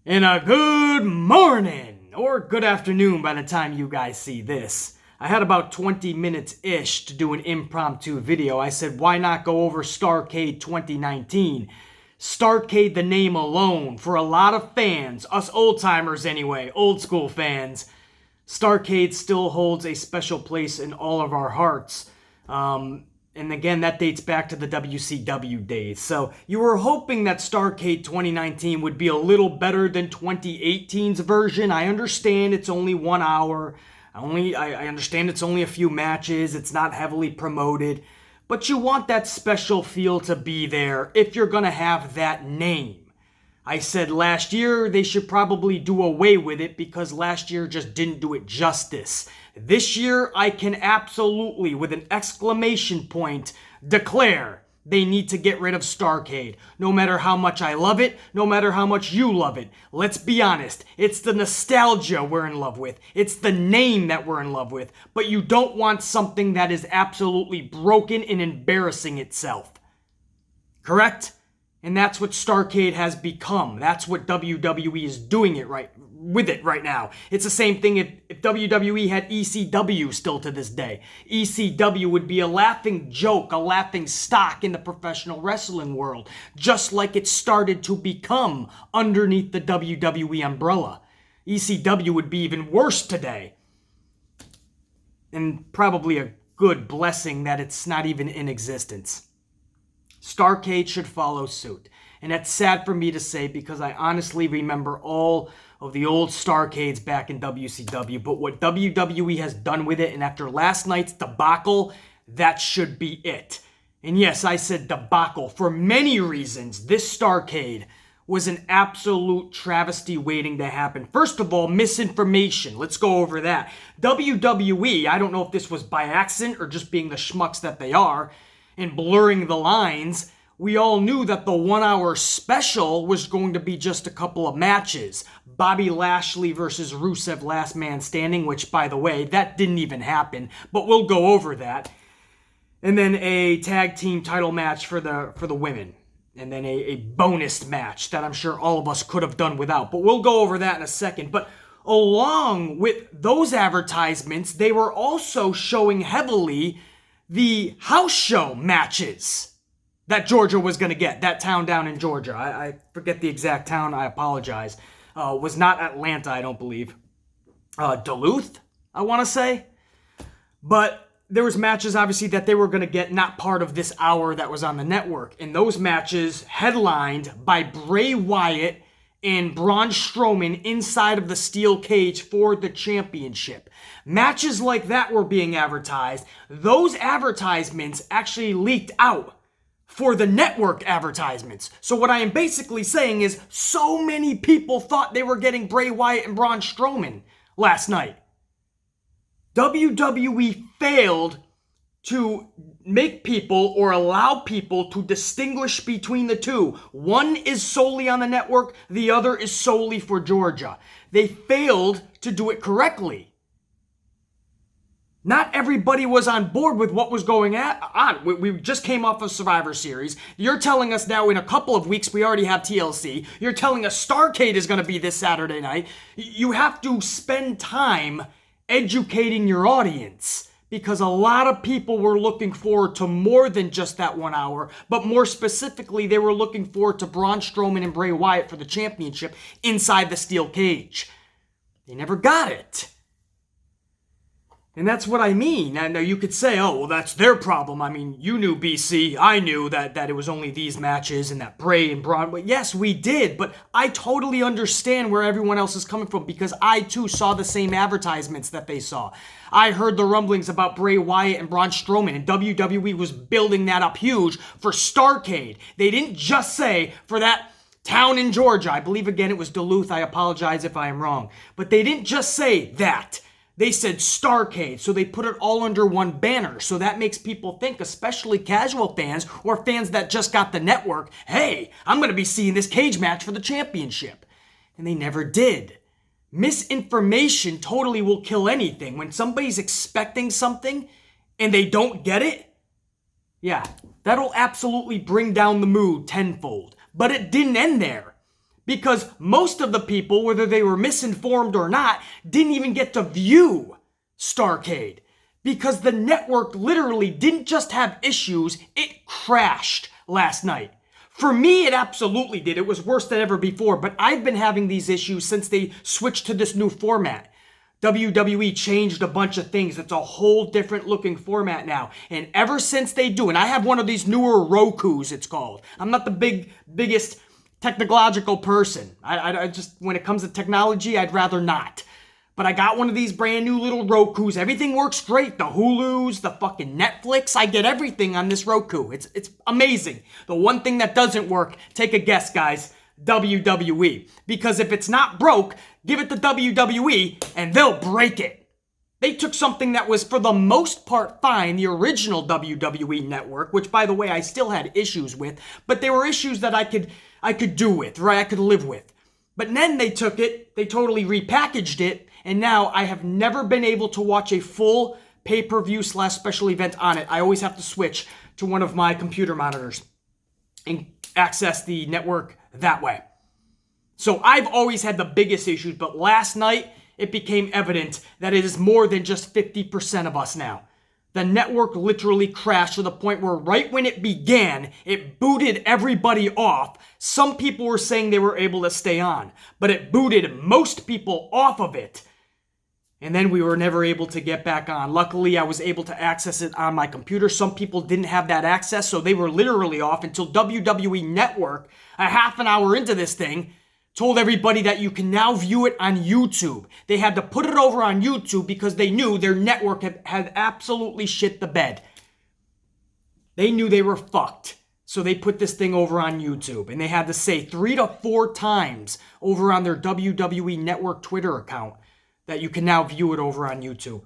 And a good morning, or good afternoon by the time you guys see this. I had about 20 minutes-ish to do an impromptu video. I said, why not go over Starrcade 2019? Starrcade, the name alone, for a lot of fans, us old-timers anyway, old-school fans, Starrcade still holds a special place in all of our hearts. And again, that dates back to the WCW days. So you were hoping that Starrcade 2019 would be a little better than 2018's version. I understand it's only 1 hour. I understand it's only a few matches. It's not heavily promoted. But you want that special feel to be there if you're going to have that name. I said last year they should probably do away with it because last year just didn't do it justice. This year I can absolutely, with an exclamation point, declare they need to get rid of Starrcade. No matter how much I love it, no matter how much you love it. Let's be honest, it's the nostalgia we're in love with. It's the name that we're in love with. But you don't want something that is absolutely broken and embarrassing itself. Correct? And that's what Starrcade has become. That's what WWE is doing with it right now. It's the same thing if WWE had ECW still to this day. ECW would be a laughing joke, a laughing stock in the professional wrestling world, just like it started to become underneath the WWE umbrella. ECW would be even worse today. And probably a good blessing that it's not even in existence. Starrcade should follow suit. And that's sad for me to say because I honestly remember all of the old Starrcades back in WCW. But what WWE has done with it, and after last night's debacle, that should be it. And yes, I said debacle. For many reasons, this Starrcade was an absolute travesty waiting to happen. First of all, misinformation. Let's go over that. WWE, I don't know if this was by accident or just being the schmucks that they are, and blurring the lines, we all knew that the 1 hour special was going to be just a couple of matches. Bobby Lashley versus Rusev Last Man Standing, which, by the way, that didn't even happen, but we'll go over that. And then a tag team title match for the women. And then a bonus match that I'm sure all of us could have done without. But we'll go over that in a second. But along with those advertisements, they were also showing heavily the house show matches that Georgia was going to get. That town down in Georgia. I forget the exact town. I apologize. Was not Atlanta, I don't believe. Duluth, I want to say. But there was matches, obviously, that they were going to get not part of this hour that was on the network. And those matches headlined by Bray Wyatt and Braun Strowman inside of the steel cage for the championship. Matches like that were being advertised. Those advertisements actually leaked out for the network advertisements. So what I am basically saying is so many people thought they were getting Bray Wyatt and Braun Strowman last night. WWE failed to make people or allow people to distinguish between the two. One is solely on the network, the other is solely for Georgia. They failed to do it correctly. Not everybody was on board with what was going on. We just came off of Survivor Series. You're telling us now in a couple of weeks we already have TLC. You're telling us Starrcade is going to be this Saturday night. You have to spend time educating your audience because a lot of people were looking forward to more than just that 1 hour, but more specifically, they were looking forward to Braun Strowman and Bray Wyatt for the championship inside the steel cage. They never got it. And that's what I mean. And you could say, oh, well, that's their problem. I mean, you knew BC. I knew that it was only these matches and that Bray and Braun. But yes, we did. But I totally understand where everyone else is coming from because I, too, saw the same advertisements that they saw. I heard the rumblings about Bray Wyatt and Braun Strowman, and WWE was building that up huge for Starrcade. They didn't just say for that town in Georgia. I believe, again, it was Duluth. I apologize if I am wrong. But they didn't just say that. They said Starrcade, so they put it all under one banner. So that makes people think, especially casual fans or fans that just got the network, hey, I'm going to be seeing this cage match for the championship. And they never did. Misinformation totally will kill anything. When somebody's expecting something and they don't get it, yeah, that'll absolutely bring down the mood tenfold. But it didn't end there. Because most of the people, whether they were misinformed or not, didn't even get to view Starrcade. Because the network literally didn't just have issues, it crashed last night. For me, it absolutely did. It was worse than ever before, but I've been having these issues since they switched to this new format. WWE changed a bunch of things. It's a whole different looking format now. And ever since they do, and I have one of these newer Rokus, it's called. I'm not the biggest technological person. I just, when it comes to technology, I'd rather not. But I got one of these brand new little Rokus. Everything works great. The Hulus, the fucking Netflix. I get everything on this Roku. It's amazing. The one thing that doesn't work, take a guess, guys. WWE. Because if it's not broke, give it to WWE and they'll break it. They took something that was for the most part fine, the original WWE network, which by the way I still had issues with, but they were issues that I could do with, right? I could live with. But then they took it, they totally repackaged it, and now I have never been able to watch a full pay-per-view / special event on it. I always have to switch to one of my computer monitors and access the network that way. So I've always had the biggest issues, but last night it became evident that it is more than just 50% of us now. The network literally crashed to the point where right when it began, it booted everybody off. Some people were saying they were able to stay on, but it booted most people off of it. And then we were never able to get back on. Luckily, I was able to access it on my computer. Some people didn't have that access, so they were literally off until WWE Network, a half an hour into this thing, told everybody that you can now view it on YouTube. They had to put it over on YouTube because they knew their network had absolutely shit the bed. They knew they were fucked. So they put this thing over on YouTube. And they had to say 3 to 4 times over on their WWE Network Twitter account that you can now view it over on YouTube.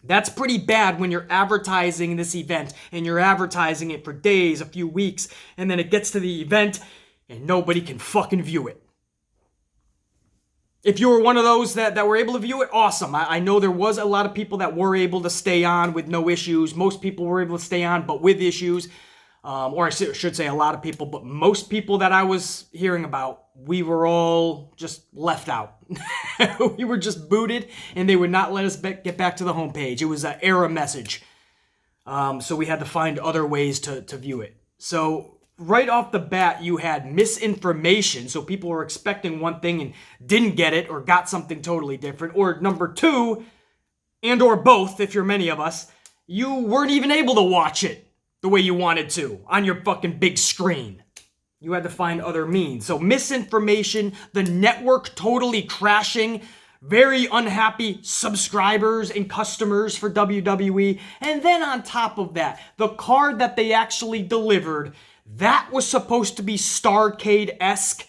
That's pretty bad when you're advertising this event and you're advertising it for days, a few weeks, and then it gets to the event and nobody can fucking view it. If you were one of those that were able to view it, awesome. I know there was a lot of people that were able to stay on with no issues. Most people were able to stay on, but with issues. Or I should say a lot of people, but most people that I was hearing about, we were all just left out. We were just booted, and they would not let us get back to the homepage. It was an error message. So we had to find other ways to view it. So right off the bat, you had misinformation. So people were expecting one thing and didn't get it or got something totally different. Or number 2, and or both, if you're many of us, you weren't even able to watch it the way you wanted to on your fucking big screen. You had to find other means. So misinformation, the network totally crashing, very unhappy subscribers and customers for WWE. And then on top of that, the card that they actually delivered, that was supposed to be Starrcade-esque.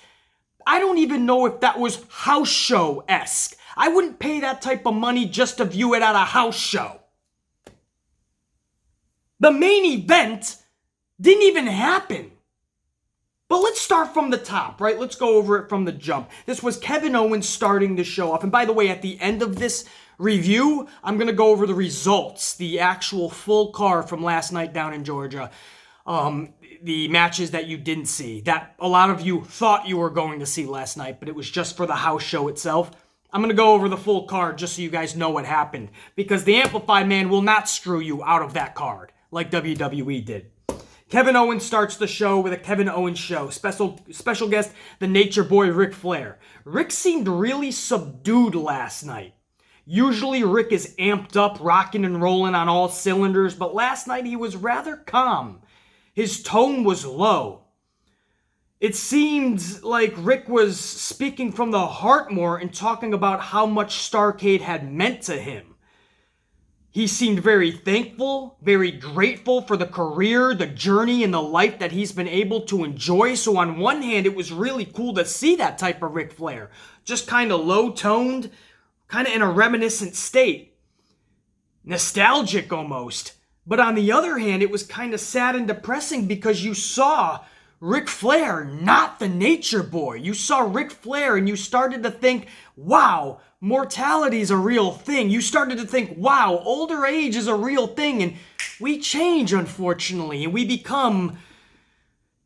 I don't even know if that was house show-esque. I wouldn't pay that type of money just to view it at a house show. The main event didn't even happen. But let's start from the top, right? Let's go over it from the jump. This was Kevin Owens starting the show off. And by the way, at the end of this review, I'm going to go over the results, the actual full card from last night down in Georgia. The matches that you didn't see, that a lot of you thought you were going to see last night, but it was just for the house show itself. I'm going to go over the full card just so you guys know what happened. Because the Amplified Man will not screw you out of that card like WWE did. Kevin Owens starts the show with a Kevin Owens show. Special guest, the Nature Boy, Ric Flair. Rick seemed really subdued last night. Usually Rick is amped up, rocking and rolling on all cylinders, but last night he was rather calm. His tone was low. It seemed like Rick was speaking from the heart more and talking about how much Starrcade had meant to him. He seemed very thankful, very grateful for the career, the journey, and the life that he's been able to enjoy. So on one hand, it was really cool to see that type of Ric Flair. Just kind of low-toned, kind of in a reminiscent state. Nostalgic almost. But on the other hand, it was kind of sad and depressing because you saw Ric Flair, not the Nature Boy. You saw Ric Flair and you started to think, wow, mortality is a real thing. You started to think, wow, older age is a real thing. And we change, unfortunately, and we become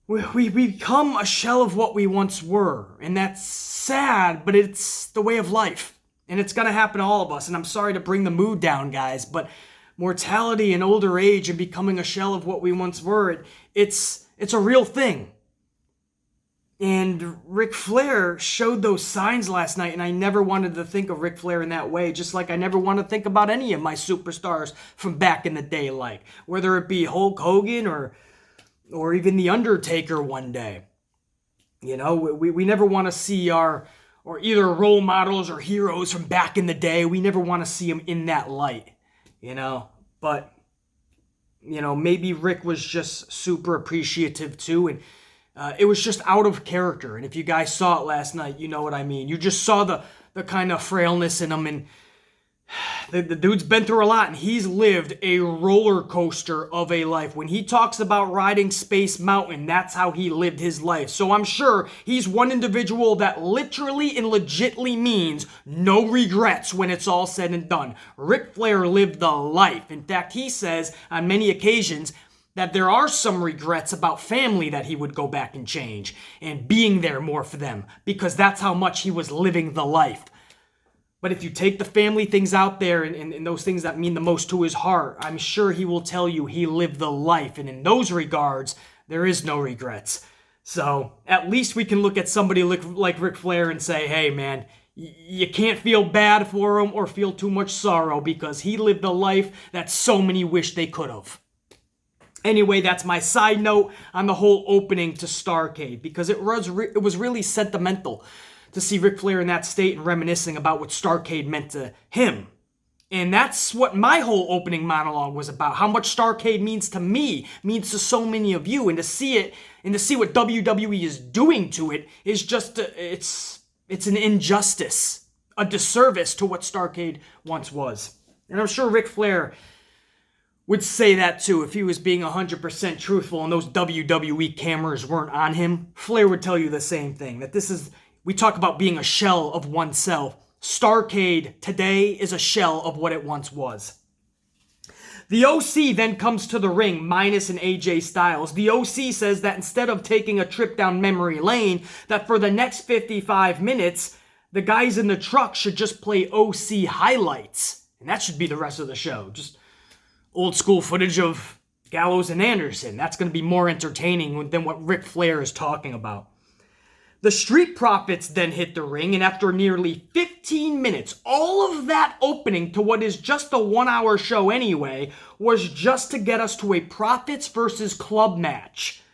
we become a shell of what we once were. And that's sad, but it's the way of life. And it's going to happen to all of us. And I'm sorry to bring the mood down, guys, but mortality and older age and becoming a shell of what we once were, it's a real thing. And Ric Flair showed those signs last night, and I never wanted to think of Ric Flair in that way, just like I never want to think about any of my superstars from back in the day, like whether it be Hulk Hogan or even The Undertaker one day. You know, we never want to see or either role models or heroes from back in the day. We never want to see them in that light, you know. But, you know, maybe Rick was just super appreciative too, and it was just out of character. And if you guys saw it last night, you know what I mean. You just saw the kind of frailness in him, and the dude's been through a lot, and he's lived a roller coaster of a life. When he talks about riding Space Mountain, that's how he lived his life. So I'm sure he's one individual that literally and legitly means no regrets when it's all said and done. Ric Flair lived the life. In fact, he says on many occasions that there are some regrets about family that he would go back and change and being there more for them, because that's how much he was living the life. But if you take the family things out there and those things that mean the most to his heart, I'm sure he will tell you he lived the life. And in those regards, there is no regrets. So at least we can look at somebody like Ric Flair and say, hey, man, you can't feel bad for him or feel too much sorrow, because he lived the life that so many wish they could have. Anyway, that's my side note on the whole opening to Starrcade, because it was really sentimental to see Ric Flair in that state and reminiscing about what Starrcade meant to him. And that's what my whole opening monologue was about, how much Starrcade means to me, means to so many of you, and to see it, and to see what WWE is doing to it is just, it's an injustice, a disservice to what Starrcade once was. And I'm sure Ric Flair would say that too if he was being 100% truthful and those WWE cameras weren't on him. Flair would tell you the same thing, that we talk about being a shell of oneself. Starrcade today is a shell of what it once was. The OC then comes to the ring, minus an AJ Styles. The OC says that instead of taking a trip down memory lane, that for the next 55 minutes, the guys in the truck should just play OC highlights. And that should be the rest of the show. Just old school footage of Gallows and Anderson. That's going to be more entertaining than what Ric Flair is talking about. The Street Profits then hit the ring, and after nearly 15 minutes, all of that opening to what is just a 1-hour show anyway, was just to get us to a Profits versus Club match.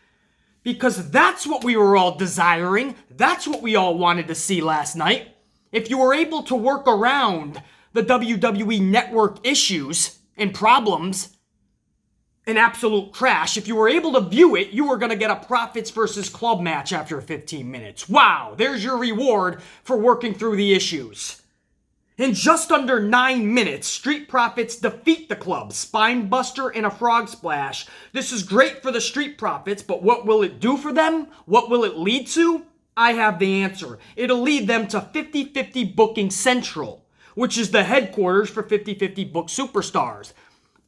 Because that's what we were all desiring. That's what we all wanted to see last night. If you were able to work around the WWE Network issues and problems, an absolute crash. If you were able to view it, you were going to get a Profits versus Club match after 15 minutes. Wow, there's your reward for working through the issues. In just under 9 minutes, Street Profits defeat the Club, Spine Buster and a Frog Splash. This is great for the Street Profits, but what will it do for them? What will it lead to? I have the answer. It'll lead them to 50/50 Booking Central, which is the headquarters for 50/50 Book Superstars.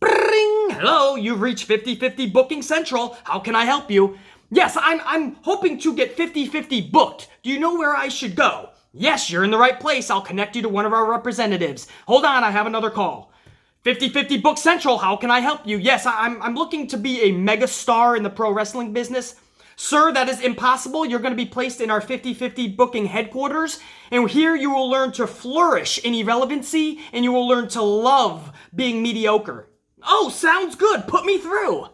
Bring! Hello, you've reached 50/50 Booking Central. How can I help you? Yes, I'm hoping to get 50/50 booked. Do you know where I should go? Yes, you're in the right place. I'll connect you to one of our representatives. Hold on, I have another call. 50/50 Book Central, how can I help you? Yes, I'm looking to be a mega star in the pro wrestling business. Sir, that is impossible. You're going to be placed in our 50/50 booking headquarters, and here you will learn to flourish in irrelevancy, and you will learn to love being mediocre. Oh, sounds good. Put me through.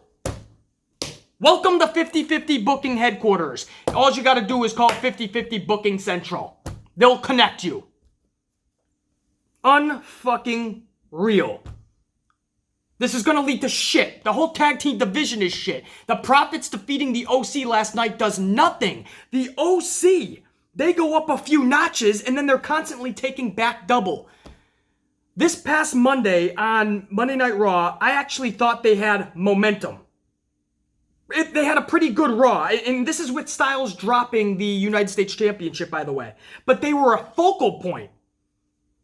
Welcome to 50/50 Booking Headquarters. All you got to do is call 50/50 Booking Central. They'll connect you. Unfucking real. This is going to lead to shit. The whole tag team division is shit. The Profits defeating the OC last night does nothing. The OC, they go up a few notches and then they're constantly taking back double. This past Monday on Monday Night Raw, I actually thought they had momentum. They had a pretty good Raw, and this is with Styles dropping the United States Championship, by the way. But they were a focal point.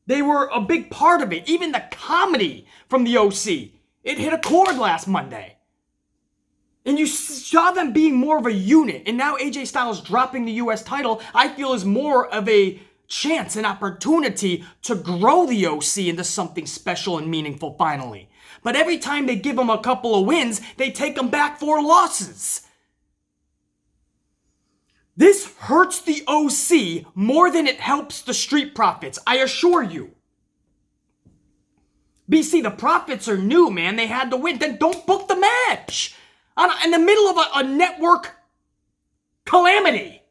They were a big part of it. Even the comedy from the OC, it hit a chord last Monday. And you saw them being more of a unit. And now AJ Styles dropping the US title, I feel is more of a chance, an opportunity to grow the OC into something special and meaningful finally. But every time they give them a couple of wins, they take them back for losses. This hurts the OC more than it helps the Street Profits, I assure you. BC, the Profits are new, man. They had to win. Then don't book the match in the middle of a network calamity.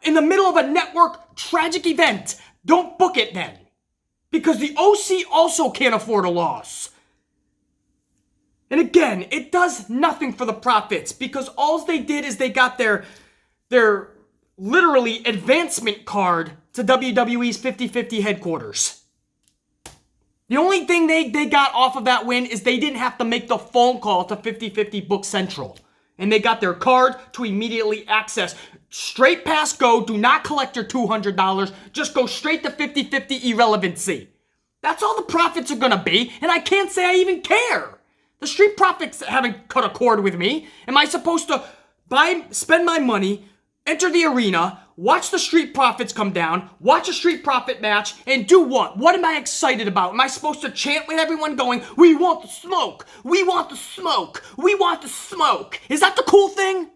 In the middle of a network tragic event. Don't book it then. Because the OC also can't afford a loss. And again, it does nothing for the Profits because all they did is they got their literally advancement card to WWE's 50-50 headquarters. The only thing they got off of that win is they didn't have to make the phone call to 50-50 Book Central. And they got their card to immediately access. Straight past go, do not collect your $200, just go straight to 50-50 irrelevancy. That's all the Profits are gonna be, and I can't say I even care. The Street Profits haven't cut a cord with me. Am I supposed to spend my money, enter the arena, watch the Street Profits come down, watch a Street Profit match, and do what? What am I excited about? Am I supposed to chant with everyone going, we want the smoke, we want the smoke, we want the smoke? Is that the cool thing?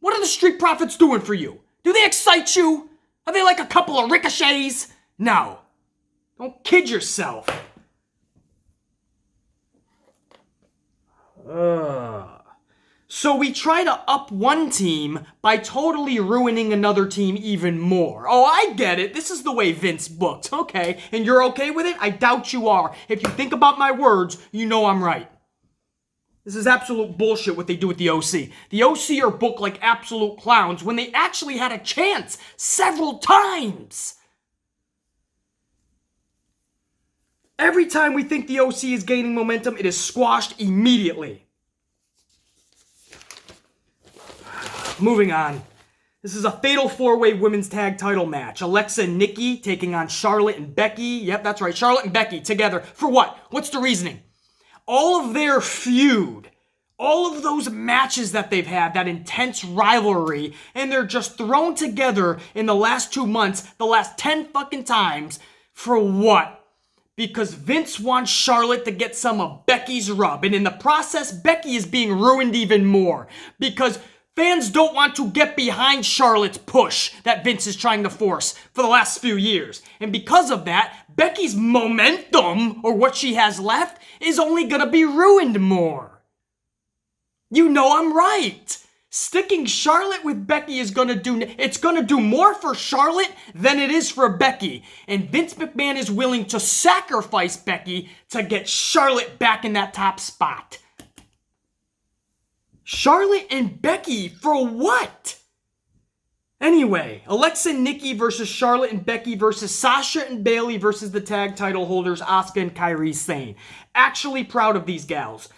What are the Street Profits doing for you? Do they excite you? Are they like a couple of ricochets? No. Don't kid yourself. So we try to up one team by totally ruining another team even more. Oh, I get it. This is the way Vince booked. Okay, and you're okay with it? I doubt you are. If you think about my words, you know I'm right. This is absolute bullshit what they do with the OC. The OC are booked like absolute clowns when they actually had a chance several times. Every time we think the OC is gaining momentum, it is squashed immediately. Moving on. This is a fatal four-way women's tag title match. Alexa and Nikki taking on Charlotte and Becky. Yep, that's right. Charlotte and Becky together. For what? What's the reasoning? All of their feud, all of those matches that they've had, that intense rivalry, and they're just thrown together in the last 2 months, the last 10 fucking times, for what? Because Vince wants Charlotte to get some of Becky's rub, and in the process, Becky is being ruined even more, because fans don't want to get behind Charlotte's push that Vince is trying to force for the last few years. And because of that, Becky's momentum, or what she has left, is only gonna be ruined more. You know I'm right. Sticking Charlotte with Becky is gonna do more for Charlotte than it is for Becky. And Vince McMahon is willing to sacrifice Becky to get Charlotte back in that top spot. Charlotte and Becky for what? Anyway, Alexa and Nikki versus Charlotte and Becky versus Sasha and Bayley versus the tag title holders Asuka and Kairi Sane. Actually proud of these gals.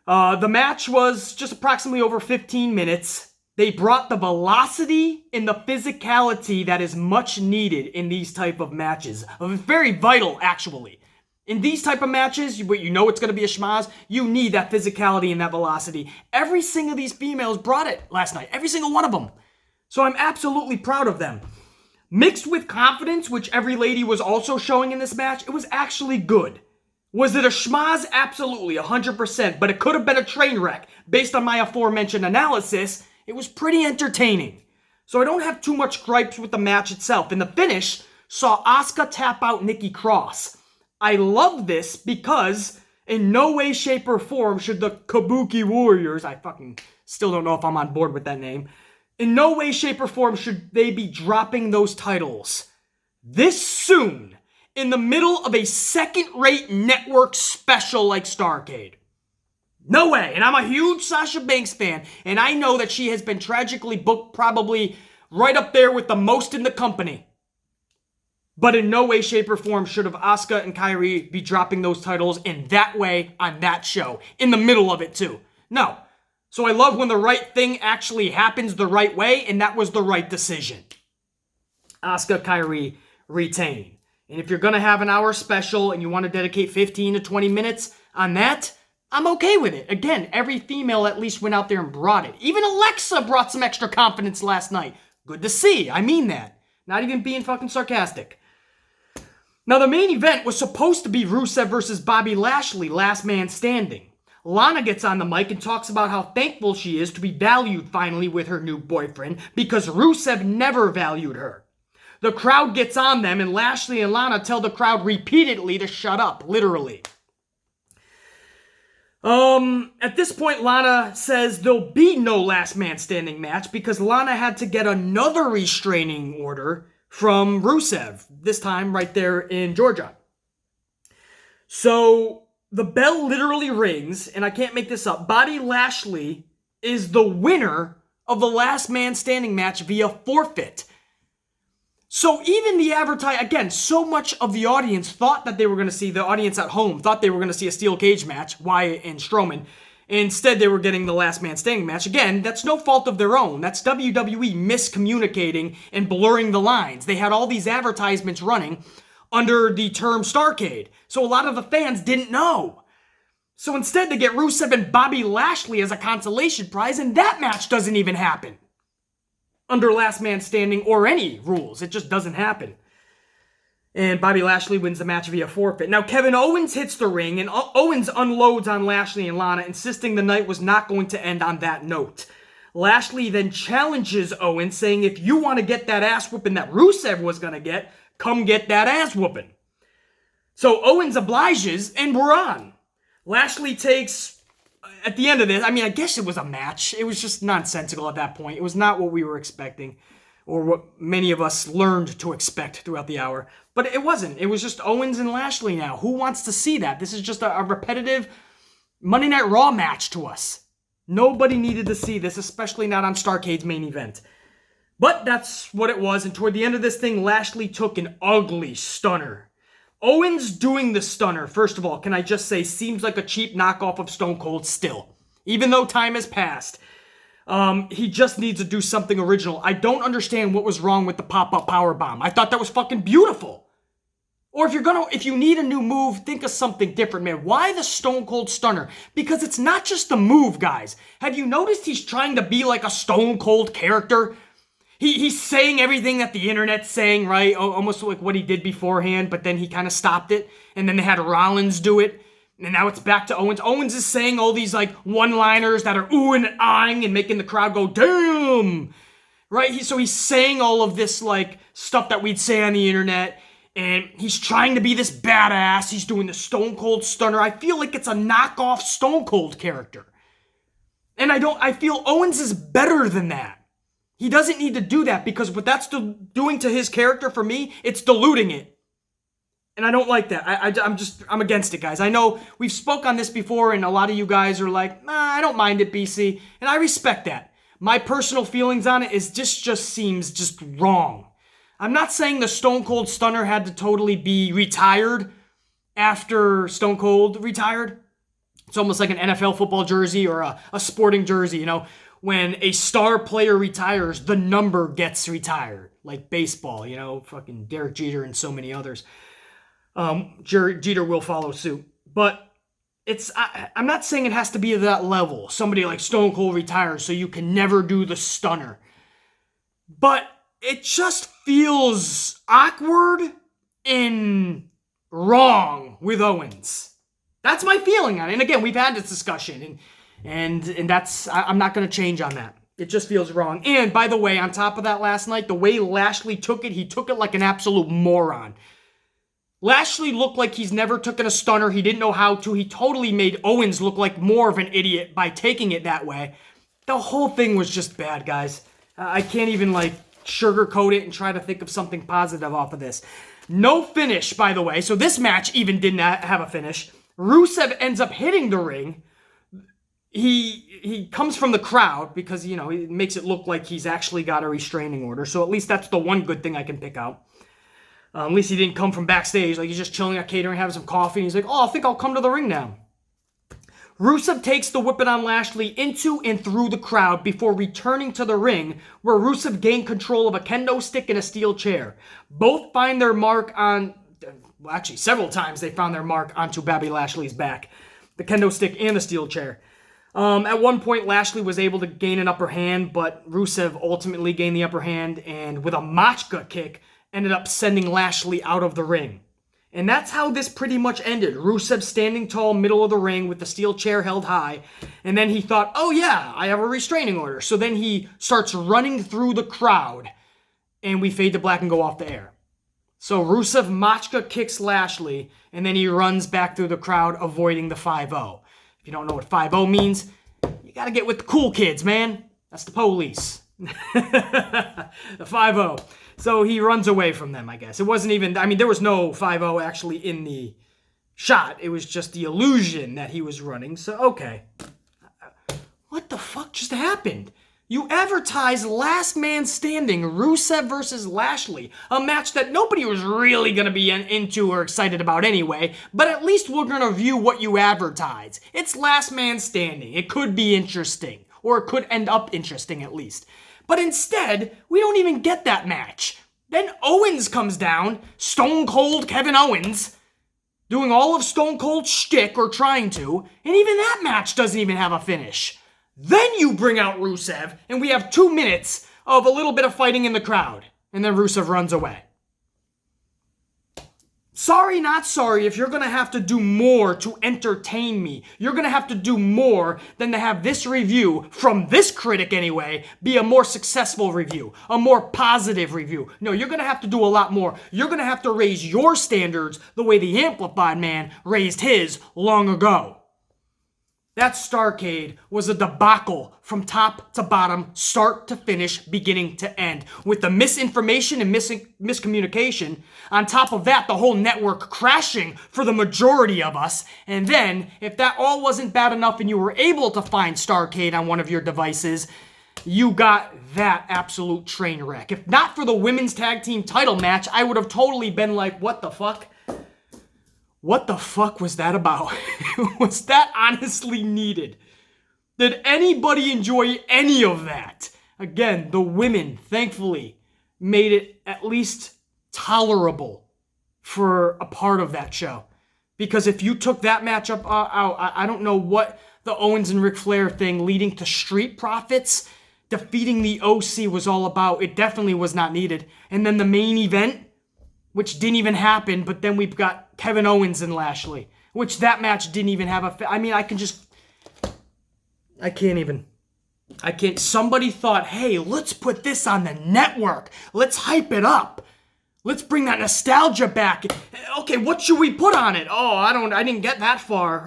The match was just approximately over 15 minutes. They brought the velocity and the physicality that is much needed in these type of matches. Very vital, actually. In these type of matches, you know it's going to be a schmaz, you need that physicality and that velocity. Every single of these females brought it last night. Every single one of them. So I'm absolutely proud of them. Mixed with confidence, which every lady was also showing in this match, it was actually good. Was it a schmaz? Absolutely, 100%. But it could have been a train wreck. Based on my aforementioned analysis, it was pretty entertaining. So I don't have too much gripes with the match itself. And the finish saw Asuka tap out Nikki Cross. I love this because in no way, shape, or form should the Kabuki Warriors, I fucking still don't know if I'm on board with that name, in no way, shape, or form should they be dropping those titles this soon in the middle of a second-rate network special like Starrcade. No way. And I'm a huge Sasha Banks fan, and I know that she has been tragically booked probably right up there with the most in the company. But in no way, shape, or form should have Asuka and Kairi be dropping those titles in that way on that show. In the middle of it, too. No. So I love when the right thing actually happens the right way, and that was the right decision. Asuka, Kairi retain. And if you're going to have an hour special and you want to dedicate 15 to 20 minutes on that, I'm okay with it. Again, every female at least went out there and brought it. Even Alexa brought some extra confidence last night. Good to see. I mean that. Not even being fucking sarcastic. Now, the main event was supposed to be Rusev versus Bobby Lashley, last man standing. Lana gets on the mic and talks about how thankful she is to be valued finally with her new boyfriend because Rusev never valued her. The crowd gets on them and Lashley and Lana tell the crowd repeatedly to shut up, literally. At this point, Lana says there'll be no last man standing match because Lana had to get another restraining order from Rusev, this time right there in Georgia. So the bell literally rings, and I can't make this up. Bobby Lashley is the winner of the last man standing match via forfeit. So even the again, so much of the audience thought that they were going to see, the audience at home thought they were going to see a steel cage match, Wyatt and Strowman. Instead, they were getting the last man standing match. Again, that's no fault of their own. That's WWE miscommunicating and blurring the lines. They had all these advertisements running under the term Starrcade. So a lot of the fans didn't know. So instead, they get Rusev and Bobby Lashley as a consolation prize, and that match doesn't even happen under last man standing or any rules. It just doesn't happen. And Bobby Lashley wins the match via forfeit. Now, Kevin Owens hits the ring, and Owens unloads on Lashley and Lana, insisting the night was not going to end on that note. Lashley then challenges Owens, saying, if you want to get that ass whooping that Rusev was going to get, come get that ass whooping. So Owens obliges, and we're on. Lashley takes, at the end of this, I guess it was a match. It was just nonsensical at that point. It was not what we were expecting, or what many of us learned to expect throughout the hour. But it wasn't. It was just Owens and Lashley now. Who wants to see that? This is just a repetitive Monday Night Raw match to us. Nobody needed to see this, especially not on Starrcade's main event. But that's what it was, and toward the end of this thing, Lashley took an ugly stunner. Owens doing the stunner, first of all, can I just say, seems like a cheap knockoff of Stone Cold still. Even though time has passed. He just needs to do something original. I don't understand what was wrong with the pop-up powerbomb. I thought that was fucking beautiful. Or if you need a new move, think of something different, man. Why the Stone Cold Stunner? Because it's not just the move, guys. Have you noticed he's trying to be like a Stone Cold character? He's saying everything that the internet's saying, right? Almost like what he did beforehand, but then he kind of stopped it. And then they had Rollins do it. And now it's back to Owens. Owens is saying all these like one-liners that are ooh and ahhing and making the crowd go, damn! Right? So he's saying all of this like stuff that we'd say on the internet. And he's trying to be this badass. He's doing the Stone Cold Stunner. I feel like it's a knockoff Stone Cold character. And I feel Owens is better than that. He doesn't need to do that because what that's doing to his character for me, it's diluting it. And I don't like that. I'm against it, guys. I know we've spoke on this before and a lot of you guys are like, nah, I don't mind it, BC. And I respect that. My personal feelings on it is just seems just wrong. I'm not saying the Stone Cold Stunner had to totally be retired after Stone Cold retired. It's almost like an NFL football jersey or a sporting jersey, you know. When a star player retires, the number gets retired. Like baseball, you know, fucking Derek Jeter and so many others. Jeter will follow suit. But I'm not saying it has to be at that level. Somebody like Stone Cold retires so you can never do the stunner. But it just feels awkward and wrong with Owens. That's my feeling on it. And again, we've had this discussion, and that's, I'm not going to change on that. It just feels wrong. And by the way, on top of that last night, the way Lashley took it, he took it like an absolute moron. Lashley looked like he's never taken a stunner. He didn't know how to. He totally made Owens look like more of an idiot by taking it that way. The whole thing was just bad, guys. I can't even sugarcoat it and try to think of something positive off of this. No finish, by the way. So this match even did not have a finish. Rusev ends up hitting the ring. He comes from the crowd because, you know, it makes it look like he's actually got a restraining order. So at least that's the one good thing I can pick out. At least he didn't come from backstage. Like, he's just chilling at catering, having some coffee. And he's like, oh, I think I'll come to the ring now. Rusev takes the whipping on Lashley into and through the crowd before returning to the ring, where Rusev gained control of a kendo stick and a steel chair. Both find their mark on... Well, actually, several times they found their mark onto Bobby Lashley's back. the kendo stick and the steel chair. At one point, Lashley was able to gain an upper hand, but Rusev ultimately gained the upper hand, and with a Machka kick, ended up sending Lashley out of the ring. And that's how this pretty much ended. Rusev standing tall, middle of the ring with the steel chair held high. And then he thought, oh yeah, I have a restraining order. So then he starts running through the crowd. And we fade to black and go off the air. So Rusev Machka kicks Lashley. And then he runs back through the crowd, avoiding the 5-0. If you don't know what 5-0 means, you gotta get with the cool kids, man. That's the police. The 5-0. So he runs away from them, I guess. It wasn't even, I mean, there was no 5-0 actually in the shot. It was just the illusion that he was running. So, okay. What the fuck just happened? You advertised Last Man Standing, Rusev versus Lashley. A match that nobody was really going to be into or excited about anyway. But at least we're going to view what you advertise. It's Last Man Standing. It could be interesting. Or it could end up interesting at least. But instead, we don't even get that match. Then Owens comes down, Stone Cold Kevin Owens, doing all of Stone Cold's shtick, or trying to, and even that match doesn't even have a finish. Then you bring out Rusev, and we have 2 minutes of a little bit of fighting in the crowd, and then Rusev runs away. Sorry, not sorry, if you're going to have to do more to entertain me. You're going to have to do more than to have this review, from this critic anyway, be a more successful review, a more positive review. No, you're going to have to do a lot more. You're going to have to raise your standards the way the Amplified Man raised his long ago. That Starrcade was a debacle from top to bottom, start to finish, beginning to end. With the misinformation and miscommunication, on top of that, the whole network crashing for the majority of us. And then, if that all wasn't bad enough and you were able to find Starrcade on one of your devices, you got that absolute train wreck. If not for the women's tag team title match, I would have totally been like, what the fuck? What the fuck was that about? Was that honestly needed? Did anybody enjoy any of that? Again, the women, thankfully, made it at least tolerable for a part of that show. Because if you took that matchup out, I don't know what the Owens and Ric Flair thing leading to Street Profits defeating the OC was all about. It definitely was not needed. And then the main event, which didn't even happen, but then we've got Kevin Owens and Lashley, which that match didn't even have a... I mean, I can't. Somebody thought, hey, let's put this on the network. Let's hype it up. Let's bring that nostalgia back. Okay, what should we put on it? Oh, I didn't get that far.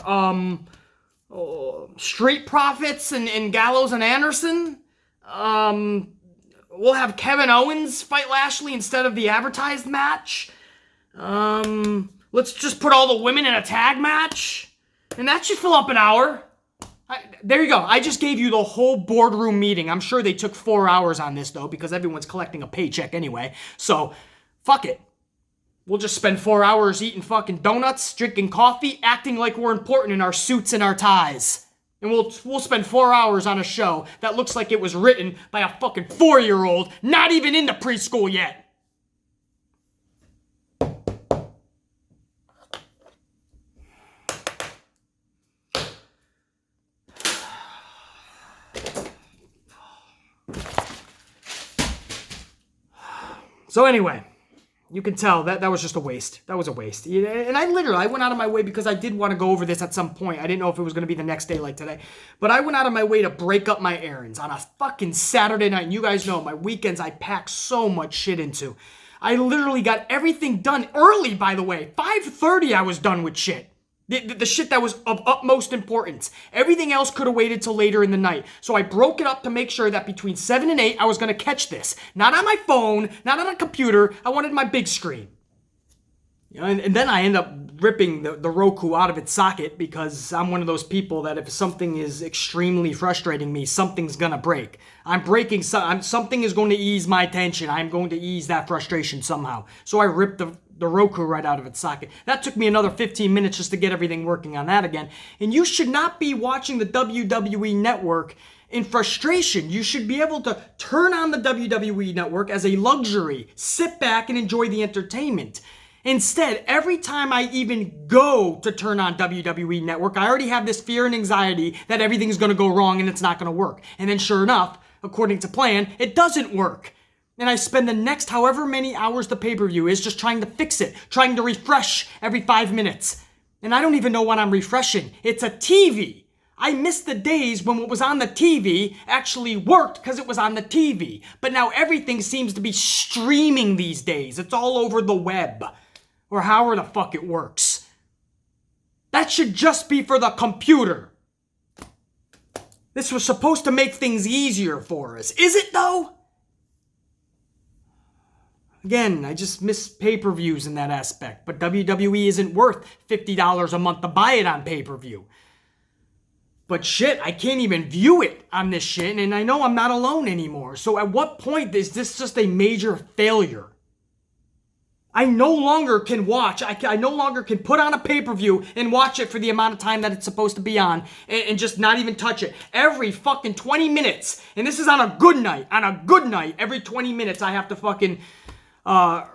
Street Profits and Gallows and Anderson? We'll have Kevin Owens fight Lashley instead of the advertised match. Let's just put all the women in a tag match. And that should fill up an hour. There you go. I just gave you the whole boardroom meeting. I'm sure they took 4 hours on this, though, because everyone's collecting a paycheck anyway. So, fuck it. We'll just spend 4 hours eating fucking donuts, drinking coffee, acting like we're important in our suits and our ties. And we'll spend 4 hours on a show that looks like it was written by a fucking 4-year-old, not even into preschool yet. So anyway, you can tell that was just a waste. That was a waste. And I went out of my way because I did want to go over this at some point. I didn't know if it was going to be the next day like today. But I went out of my way to break up my errands on a fucking Saturday night. And you guys know, my weekends I pack so much shit into. I literally got everything done early, by the way. 5:30 I was done with shit. The shit that was of utmost importance. Everything else could have waited till later in the night. So I broke it up to make sure that between 7 and 8, I was going to catch this. Not on my phone, not on a computer. I wanted my big screen. You know, and then I end up ripping the Roku out of its socket because I'm one of those people that if something is extremely frustrating me, something's going to break. Something is going to ease my tension. I'm going to ease that frustration somehow. So I ripped the Roku right out of its socket. That took me another 15 minutes just to get everything working on that again. And you should not be watching the WWE Network in frustration. You should be able to turn on the WWE Network as a luxury, sit back and enjoy the entertainment. Instead, every time I even go to turn on WWE Network, I already have this fear and anxiety that everything's going to go wrong and it's not going to work. And then sure enough, according to plan, it doesn't work. And I spend the next however many hours the pay-per-view is just trying to fix it, trying to refresh every 5 minutes. And I don't even know what I'm refreshing. It's a TV. I miss the days when what was on the TV actually worked because it was on the TV. But now everything seems to be streaming these days. It's all over the web. Or however the fuck it works. That should just be for the computer. This was supposed to make things easier for us. Is it though? Again, I just miss pay-per-views in that aspect. But WWE isn't worth $50 a month to buy it on pay-per-view. But shit, I can't even view it on this shit, and I know I'm not alone anymore. So at what point is this just a major failure? I no longer can watch, I no longer can put on a pay-per-view and watch it for the amount of time that it's supposed to be on and just not even touch it. Every fucking 20 minutes, and this is on a good night, every 20 minutes I have to fucking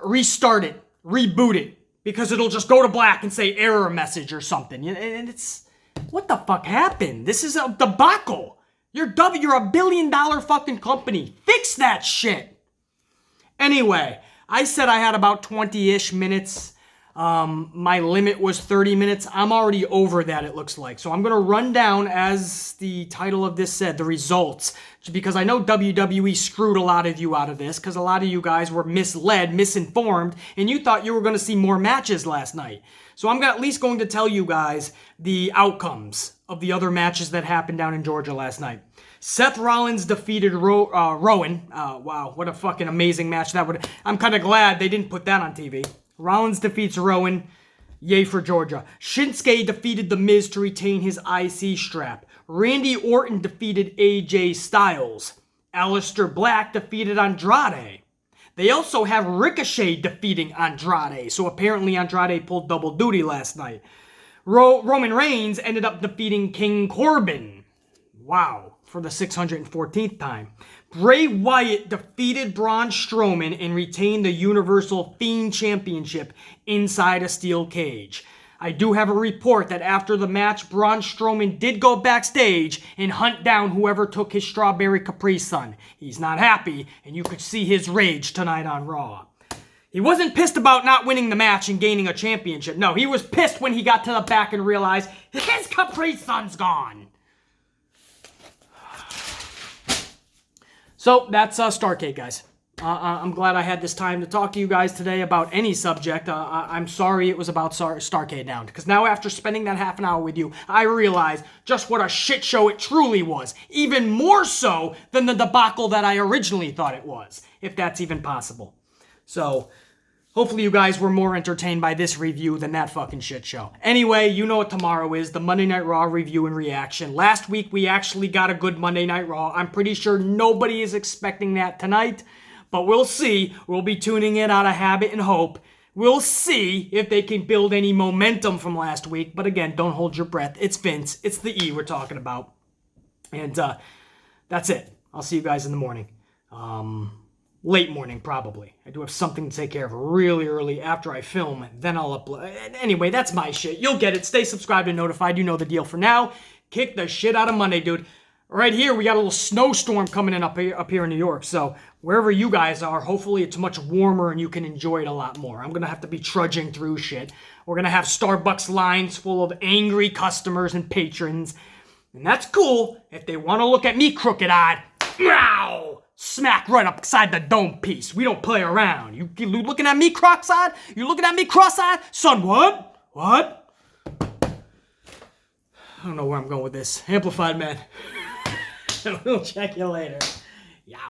restart it, reboot it, because it'll just go to black and say error message or something. And it's... What the fuck happened? This is a debacle. You're a $1 billion fucking company. Fix that shit. Anyway, I said I had about 20-ish minutes. My limit was 30 minutes. I'm already over that, it looks like. So I'm going to run down, as the title of this said, the results. Because I know WWE screwed a lot of you out of this, because a lot of you guys were misled, misinformed, and you thought you were going to see more matches last night. So I'm at least going to tell you guys the outcomes of the other matches that happened down in Georgia last night. Seth Rollins defeated Rowan. Wow, what a fucking amazing match that would... I'm kind of glad they didn't put that on TV. Rollins defeats Rowan. Yay for Georgia. Shinsuke defeated The Miz to retain his IC strap. Randy Orton defeated AJ Styles. Aleister Black defeated Andrade. They also have Ricochet defeating Andrade. So apparently Andrade pulled double duty last night. Roman Reigns ended up defeating King Corbin. Wow. For the 614th time. Bray Wyatt defeated Braun Strowman and retained the Universal Fiend Championship inside a steel cage. I do have a report that after the match, Braun Strowman did go backstage and hunt down whoever took his strawberry Capri Sun. He's not happy, and you could see his rage tonight on Raw. He wasn't pissed about not winning the match and gaining a championship. No, he was pissed when he got to the back and realized his Capri Sun's gone. So that's Starrcade, guys. I'm glad I had this time to talk to you guys today about any subject. I'm sorry it was about Starrcade now, because now after spending that half an hour with you, I realize just what a shit show it truly was. Even more so than the debacle that I originally thought it was, if that's even possible. So... hopefully you guys were more entertained by this review than that fucking shit show. Anyway, you know what tomorrow is, the Monday Night Raw review and reaction. Last week, we actually got a good Monday Night Raw. I'm pretty sure nobody is expecting that tonight, but we'll see. We'll be tuning in out of habit and hope. We'll see if they can build any momentum from last week. But again, don't hold your breath. It's Vince. It's the E we're talking about. And that's it. I'll see you guys in the morning. Late morning, probably. I do have something to take care of really early after I film, then I'll upload. Anyway, that's my shit. You'll get it. Stay subscribed and notified. You know the deal. For now, kick the shit out of Monday, dude. Right here, we got a little snowstorm coming in up here in New York. So wherever you guys are, hopefully it's much warmer and you can enjoy it a lot more. I'm going to have to be trudging through shit. We're going to have Starbucks lines full of angry customers and patrons. And that's cool if they want to look at me crooked-eyed. Meow! Smack right upside the dome piece. We don't play around. You looking at me cross-eyed? You looking at me cross-eyed? Son, what? What? I don't know where I'm going with this. Amplified, man. We'll check you later. Yeah.